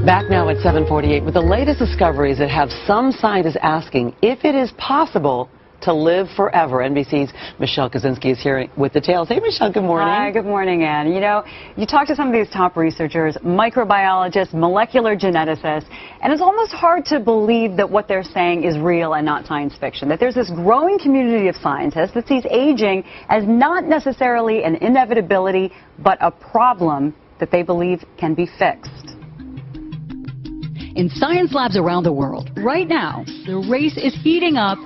Back now at 7:48 with the latest discoveries that have some scientists asking if it is possible to live forever. NBC's Michelle Kosinski is here with details. Hey, Michelle, good morning. Hi, good morning, Ann. You know, you talk to some of these top researchers, microbiologists, molecular geneticists, and it's almost hard to believe that what they're saying is real and not science fiction, that there's this growing community of scientists that sees aging as not necessarily an inevitability, but a problem that they believe can be fixed. In science labs around the world, right now, the race is heating up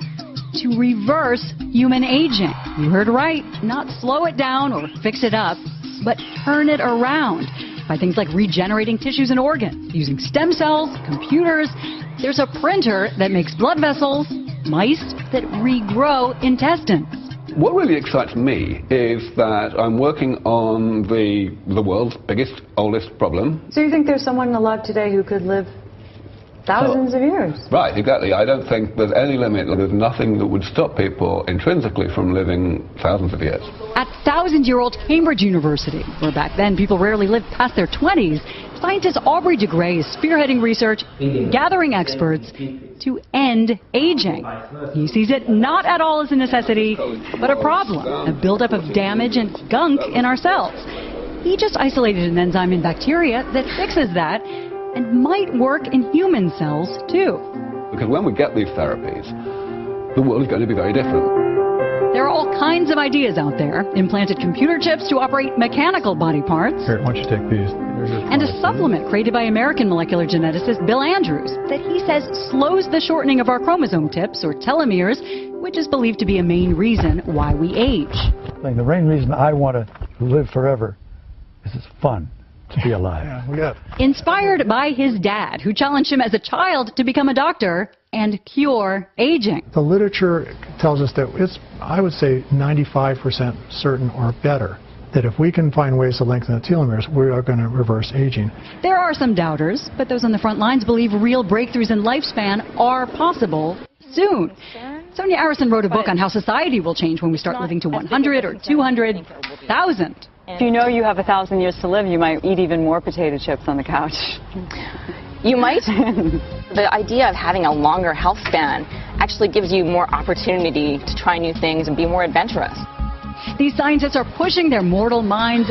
to reverse human aging. You heard right, not slow it down or fix it up, but turn it around by things like regenerating tissues and organs, using stem cells, computers. There's a printer that makes blood vessels, mice that regrow intestines. What really excites me is that I'm working on the world's biggest, oldest problem. So you think there's someone alive today who could live thousands of years? Right, exactly. I don't think there's any limit. There's nothing that would stop people intrinsically from living thousands of years. At 1,000-year-old Cambridge University, where back then people rarely lived past their 20s, scientist Aubrey de Grey is spearheading research, gathering experts to end aging. He sees it not at all as a necessity, but a problem, a buildup of damage and gunk in our cells. He just isolated an enzyme in bacteria that fixes that, and might work in human cells, too. Because when we get these therapies, the world is going to be very different. There are all kinds of ideas out there. Implanted computer chips to operate mechanical body parts. Here, why don't you take these? And a supplement created by American molecular geneticist Bill Andrews that he says slows the shortening of our chromosome tips, or telomeres, which is believed to be a main reason why we age. The main reason I want to live forever is it's fun to be alive. Inspired by his dad, who challenged him as a child to become a doctor and cure aging. The literature tells us that it's, I would say, 95% certain or better that if we can find ways to lengthen the telomeres, we are going to reverse aging. There are some doubters, but those on the front lines believe real breakthroughs in lifespan are possible soon. Sonia Arison wrote a book on how society will change when we start living to 100 or 200,000. If you know you have 1,000 years to live, you might eat even more potato chips on the couch. You might. The idea of having a longer health span actually gives you more opportunity to try new things and be more adventurous. These scientists are pushing their mortal minds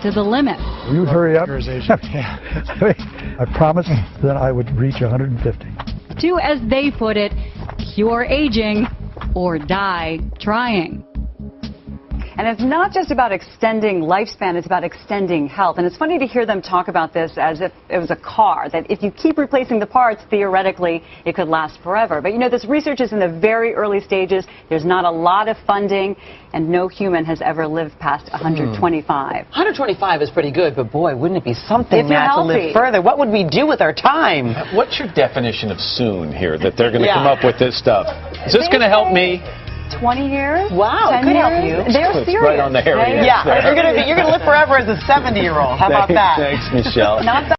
to the limit. Will you hurry up? I promised that I would reach 150. To, as they put it, cure aging or die trying. And it's not just about extending lifespan, it's about extending health. And it's funny to hear them talk about this as if it was a car, that if you keep replacing the parts, theoretically, it could last forever. But you know, this research is in the very early stages. There's not a lot of funding, and no human has ever lived past 125. 125 is pretty good, but boy, wouldn't it be something If you're now to live healthy. further? What would we do with our time? What's your definition of soon here, that they're going to come up with this stuff? Is this going to help me? 20 years? Wow, 10 could years? help you. They're It's serious. right on the hairy Yeah, edge there. you're gonna live forever as a 70-year-old. How about that? Thanks, Michelle. Not